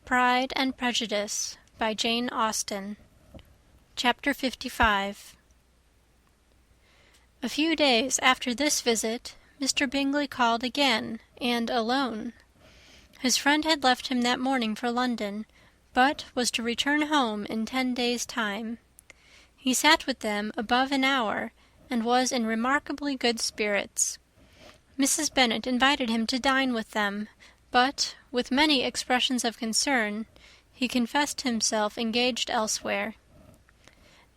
Pride and Prejudice by Jane Austen. Chapter 55. A few days after this visit, Mr. Bingley called again, and alone. His friend had left him that morning for London, but was to return home in 10 days' time. He sat with them above an hour, and was in remarkably good spirits. Mrs. Bennet invited him to dine with them, but, with many expressions of concern, he confessed himself engaged elsewhere.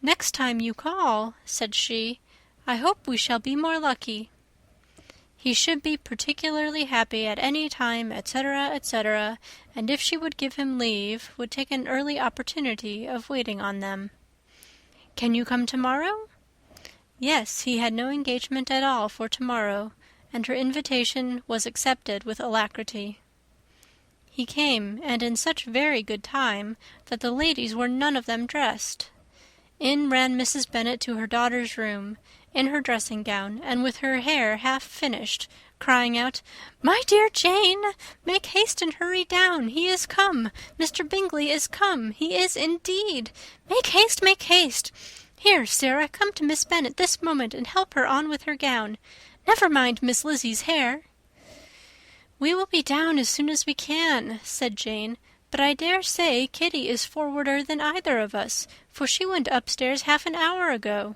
"Next time you call," said she, "I hope we shall be more lucky." He should be particularly happy at any time, etc., etc., and if she would give him leave, would take an early opportunity of waiting on them. "Can you come tomorrow?" Yes, he had no engagement at all for tomorrow, and her invitation was accepted with alacrity. He came, and in such very good time that the ladies were none of them dressed. In ran Mrs. Bennet to her daughter's room, in her dressing-gown, and with her hair half finished, crying out, "My dear Jane, make haste and hurry down. He is come. Mr. Bingley is come. He is indeed. Make haste, make haste. Here, Sarah, come to Miss Bennet this moment and help her on with her gown. Never mind Miss Lizzie's hair." "We will be down as soon as we can," said Jane, "but I dare say Kitty is forwarder than either of us, for she went upstairs half an hour ago."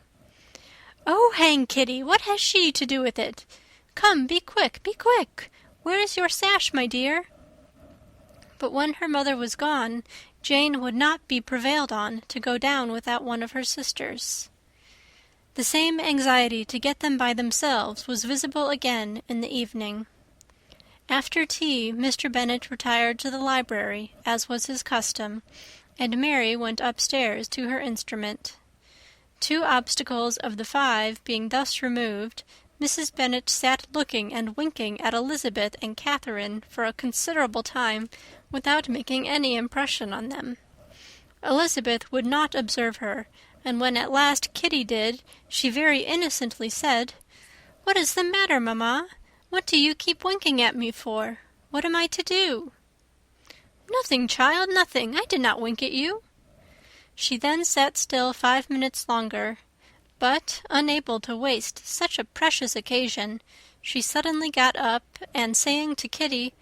"Oh, hang Kitty! What has she to do with it? Come, be quick, be quick! Where is your sash, my dear?" But when her mother was gone, Jane would not be prevailed on to go down without one of her sisters. The same anxiety to get them by themselves was visible again in the evening. After tea, Mr. Bennet retired to the library, as was his custom, and Mary went upstairs to her instrument. 2 obstacles of the 5 being thus removed, Mrs. Bennet sat looking and winking at Elizabeth and Catherine for a considerable time without making any impression on them. Elizabeth would not observe her, and when at last Kitty did, she very innocently said, "What is the matter, mamma? What do you keep winking at me for? What am I to do?" "Nothing, child, nothing. I did not wink at you." She then sat still 5 minutes longer, but, unable to waste such a precious occasion, she suddenly got up, and saying to Kitty,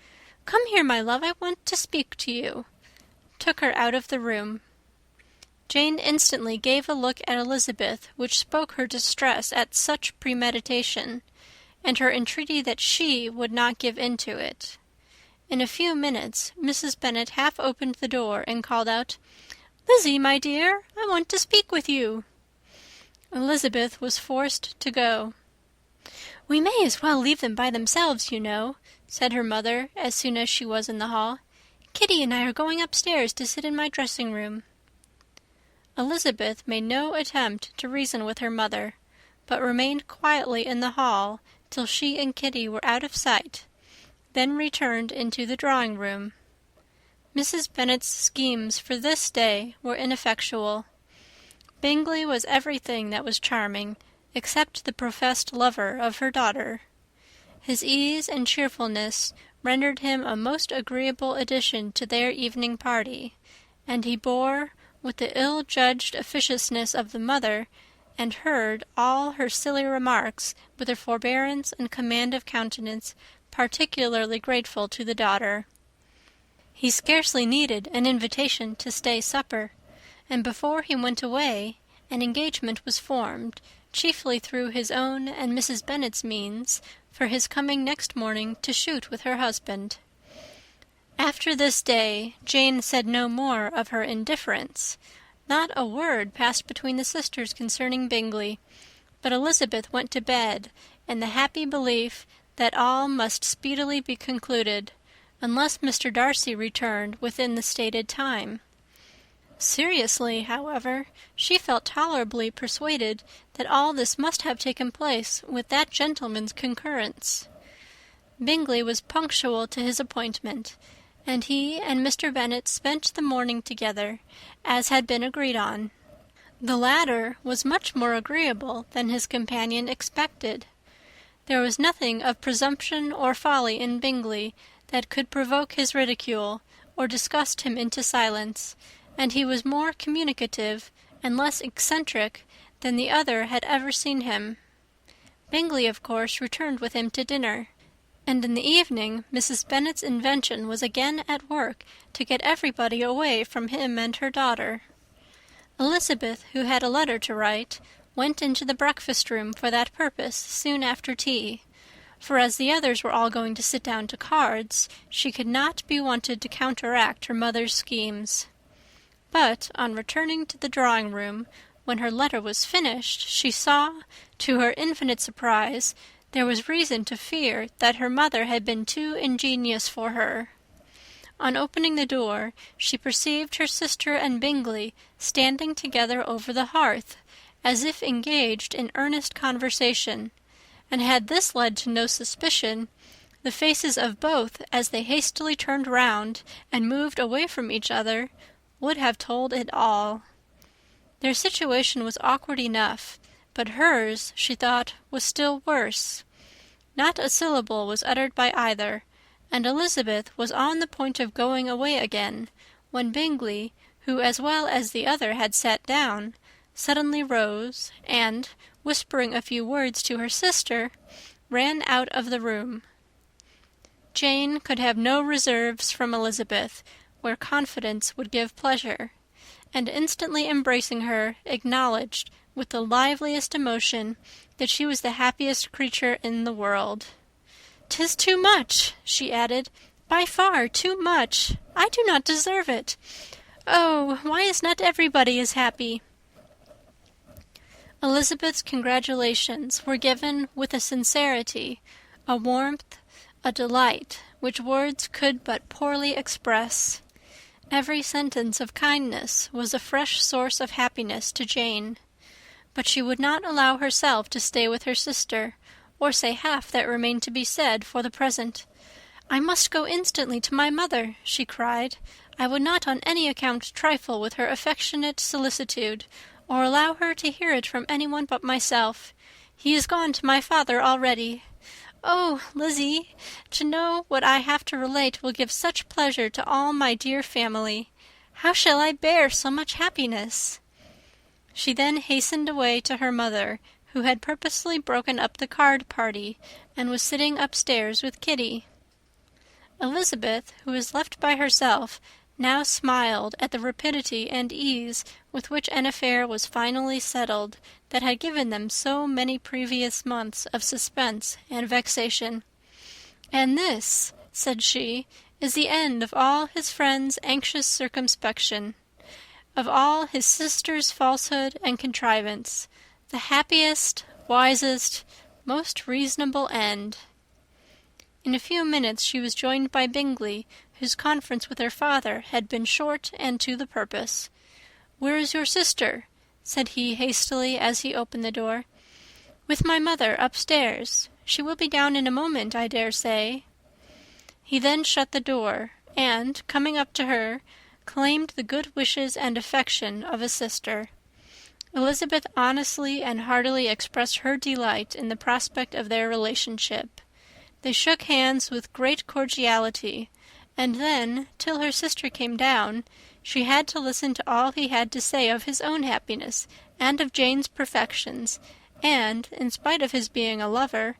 "Come here, my love, I want to speak to you," took her out of the room. Jane instantly gave a look at Elizabeth which spoke her distress at such premeditation, and her entreaty that she would not give in to it. In a few minutes, Mrs. Bennet half opened the door and called out, "Lizzie, my dear, I want to speak with you." Elizabeth was forced to go. "We may as well leave them by themselves, you know," said her mother, as soon as she was in the hall. "Kitty and I are going upstairs to sit in my dressing-room." Elizabeth made no attempt to reason with her mother, but remained quietly in the hall till she and Kitty were out of sight, then returned into the drawing-room. Mrs. Bennet's schemes for this day were ineffectual. Bingley was everything that was charming, except the professed lover of her daughter. His ease and cheerfulness rendered him a most agreeable addition to their evening party, and he bore, with the ill-judged officiousness of the mother, and heard all her silly remarks with a forbearance and command of countenance particularly grateful to the daughter. He scarcely needed an invitation to stay supper, and before he went away an engagement was formed, chiefly through his own and Mrs. Bennet's means, for his coming next morning to shoot with her husband. After this day, Jane said no more of her indifference. Not a word passed between the sisters concerning Bingley, but Elizabeth went to bed in the happy belief that all must speedily be concluded, unless Mr. Darcy returned within the stated time. Seriously, however, she felt tolerably persuaded that all this must have taken place with that gentleman's concurrence. Bingley was punctual to his appointment, and he and Mr. Bennet spent the morning together, as had been agreed on. The latter was much more agreeable than his companion expected. There was nothing of presumption or folly in Bingley that could provoke his ridicule, or disgust him into silence, and he was more communicative and less eccentric than the other had ever seen him. Bingley, of course, returned with him to dinner, and in the evening Mrs. Bennet's invention was again at work to get everybody away from him and her daughter. Elizabeth, who had a letter to write, went into the breakfast-room for that purpose soon after tea, for as the others were all going to sit down to cards, she could not be wanted to counteract her mother's schemes. But, on returning to the drawing-room, when her letter was finished, she saw, to her infinite surprise, there was reason to fear that her mother had been too ingenious for her. On opening the door, she perceived her sister and Bingley standing together over the hearth, as if engaged in earnest conversation, and had this led to no suspicion, the faces of both, as they hastily turned round and moved away from each other, would have told it all. Their situation was awkward enough, but hers, she thought, was still worse. Not a syllable was uttered by either, and Elizabeth was on the point of going away again, when Bingley, who as well as the other had sat down, suddenly rose, and, whispering a few words to her sister, ran out of the room. Jane could have no reserves from Elizabeth, where confidence would give pleasure, and instantly embracing her, acknowledged, with the liveliest emotion, that she was the happiest creature in the world. "'Tis too much," she added, "by far too much. I do not deserve it. Oh, why is not everybody as happy?" Elizabeth's congratulations were given with a sincerity, a warmth, a delight, which words could but poorly express. Every sentence of kindness was a fresh source of happiness to Jane. But she would not allow herself to stay with her sister, or say half that remained to be said for the present. "I must go instantly to my mother," she cried. "I would not on any account trifle with her affectionate solicitude, or allow her to hear it from anyone but myself. He is gone to my father already. Oh, Lizzie, to know what I have to relate will give such pleasure to all my dear family. How shall I bear so much happiness?" She then hastened away to her mother, who had purposely broken up the card party, and was sitting upstairs with Kitty. Elizabeth, who was left by herself, now smiled at the rapidity and ease with which an affair was finally settled that had given them so many previous months of suspense and vexation. "And this," said she, "is the end of all his friend's anxious circumspection, of all his sister's falsehood and contrivance, the happiest, wisest, most reasonable end." In a few minutes she was joined by Bingley, whose conference with her father had been short and to the purpose. "Where is your sister?" said he hastily, as he opened the door. "With my mother upstairs. She will be down in a moment, I dare say." He then shut the door, and, coming up to her, claimed the good wishes and affection of a sister. Elizabeth honestly and heartily expressed her delight in the prospect of their relationship. They shook hands with great cordiality, and then, till her sister came down, she had to listen to all he had to say of his own happiness and of Jane's perfections, and, in spite of his being a lover,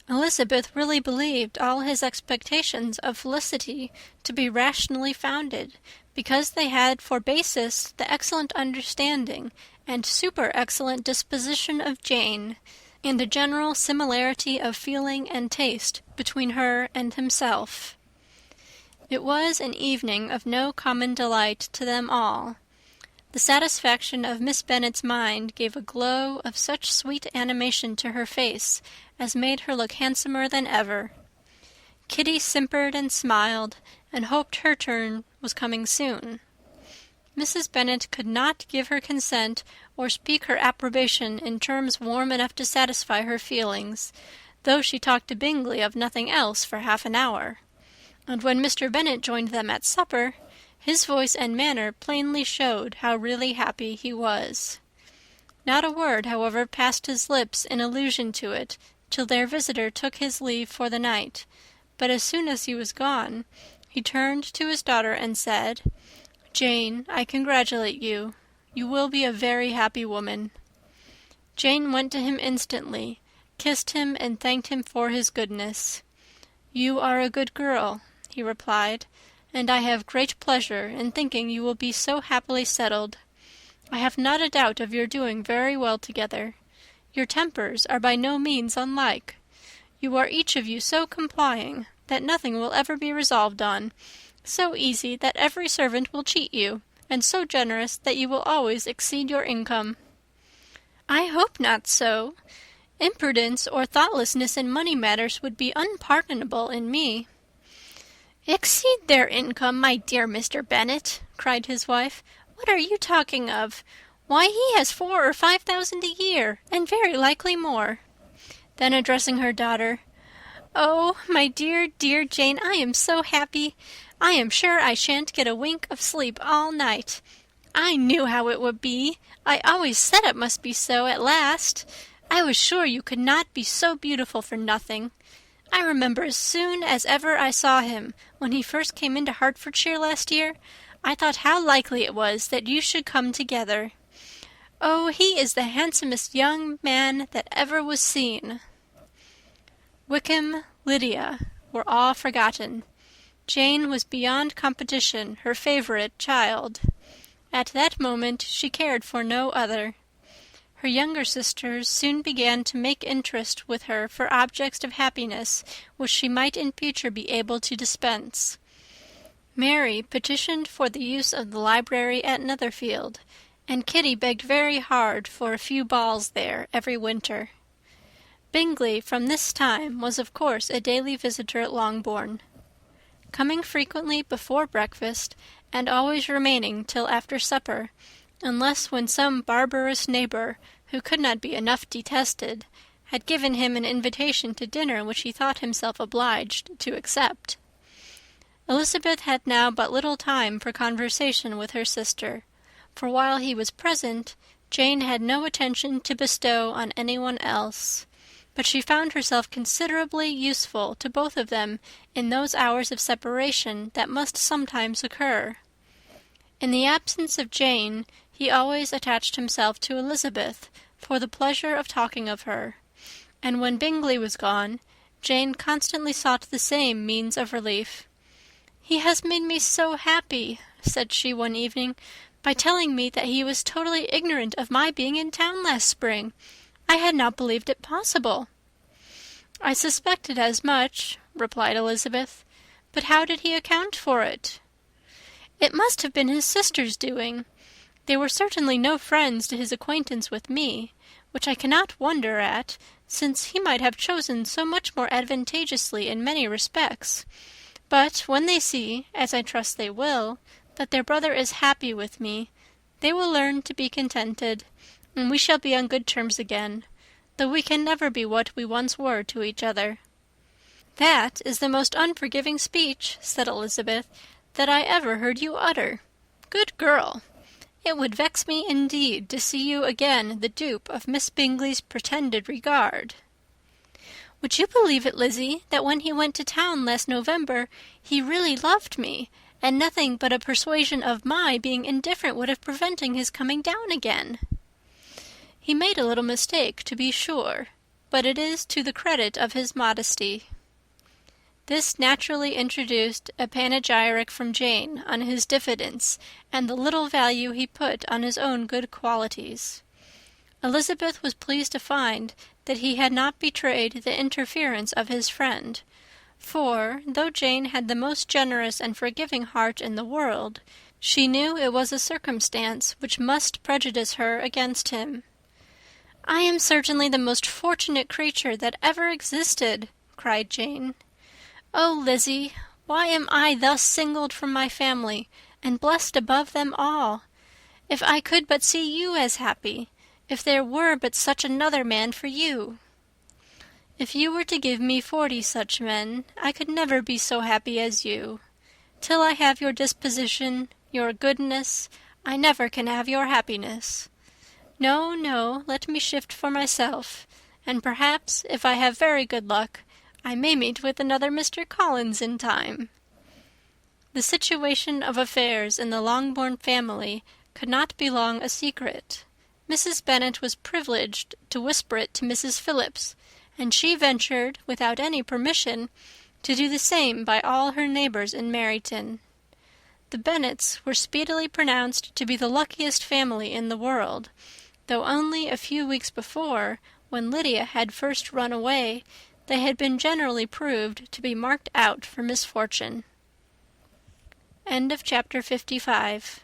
Elizabeth really believed all his expectations of felicity to be rationally founded, because they had for basis the excellent understanding and super-excellent disposition of Jane, and the general similarity of feeling and taste between her and himself. It was an evening of no common delight to them all. The satisfaction of Miss Bennet's mind gave a glow of such sweet animation to her face as made her look handsomer than ever. Kitty simpered and smiled, and hoped her turn was coming soon. Mrs. Bennet could not give her consent or speak her approbation in terms warm enough to satisfy her feelings, though she talked to Bingley of nothing else for half an hour. And when Mr. Bennet joined them at supper, his voice and manner plainly showed how really happy he was. Not a word, however, passed his lips in allusion to it till their visitor took his leave for the night, but as soon as he was gone, He turned to his daughter and said, "Jane, I congratulate you. You will be a very happy woman." Jane went to him instantly, kissed him, and thanked him for his goodness. "You are a good girl," he replied, "and I have great pleasure in thinking you will be so happily settled. I have not a doubt of your doing very well together. Your tempers are by no means unlike. You are each of you so complying that nothing will ever be resolved on, so easy that every servant will cheat you, and so generous that you will always exceed your income." "I hope not so. Imprudence or thoughtlessness in money matters would be unpardonable in me." "Exceed their income, my dear Mr. Bennet!" cried his wife. "What are you talking of? Why, he has 4,000 or 5,000 a year, and very likely more." Then addressing her daughter, "Oh, my dear, dear Jane, I am so happy. I am sure I shan't get a wink of sleep all night. I knew how it would be. I always said it must be so at last. I was sure you could not be so beautiful for nothing. I remember as soon as ever I saw him, when he first came into Hertfordshire last year, I thought how likely it was that you should come together. Oh, he is the handsomest young man that ever was seen." Wickham, Lydia, were all forgotten. Jane was beyond competition her favourite child. At that moment she cared for no other. Her younger sisters soon began to make interest with her for objects of happiness which she might in future be able to dispense. Mary petitioned for the use of the library at Netherfield, and Kitty begged very hard for a few balls there every winter. Bingley from this time was of course a daily visitor at Longbourn, coming frequently before breakfast, and always remaining till after supper, unless when some barbarous neighbour, who could not be enough detested, had given him an invitation to dinner which he thought himself obliged to accept. Elizabeth had now but little time for conversation with her sister, for while he was present, Jane had no attention to bestow on anyone else, but she found herself considerably useful to both of them in those hours of separation that must sometimes occur. In the absence of Jane, he always attached himself to Elizabeth for the pleasure of talking of her, and when Bingley was gone, Jane constantly sought the same means of relief. "He has made me so happy," said she one evening, "by telling me that he was totally ignorant of my being in town last spring. I had not believed it possible." "I suspected as much," replied Elizabeth. "But how did he account for it?" "It must have been his sister's doing. They were certainly no friends to his acquaintance with me, which I cannot wonder at, since he might have chosen so much more advantageously in many respects. But when they see, as I trust they will, that their brother is happy with me, they will learn to be contented, and we shall be on good terms again, though we can never be what we once were to each other." "That is the most unforgiving speech," said Elizabeth, "that I ever heard you utter. Good girl! It would vex me indeed to see you again the dupe of Miss Bingley's pretended regard." "Would you believe it, Lizzie, that when he went to town last November, he really loved me, and nothing but a persuasion of my being indifferent would have prevented his coming down again?" "He made a little mistake, to be sure, but it is to the credit of his modesty." This naturally introduced a panegyric from Jane on his diffidence and the little value he put on his own good qualities. Elizabeth was pleased to find that he had not betrayed the interference of his friend, for, though Jane had the most generous and forgiving heart in the world, she knew it was a circumstance which must prejudice her against him. "I am certainly the most fortunate creature that ever existed," cried Jane. "Oh, Lizzie, why am I thus singled from my family, and blessed above them all? If I could but see you as happy, if there were but such another man for you!" "If you were to give me 40 such men, I could never be so happy as you. Till I have your disposition, your goodness, I never can have your happiness. No, no, let me shift for myself, and perhaps, if I have very good luck, I may meet with another Mr. Collins in time." The situation of affairs in the Longbourn family could not be long a secret. Mrs. Bennet was privileged to whisper it to Mrs. Phillips, and she ventured, without any permission, to do the same by all her neighbours in Meryton. The Bennets were speedily pronounced to be the luckiest family in the world, though only a few weeks before, when Lydia had first run away, they had been generally proved to be marked out for misfortune. Chapter 55.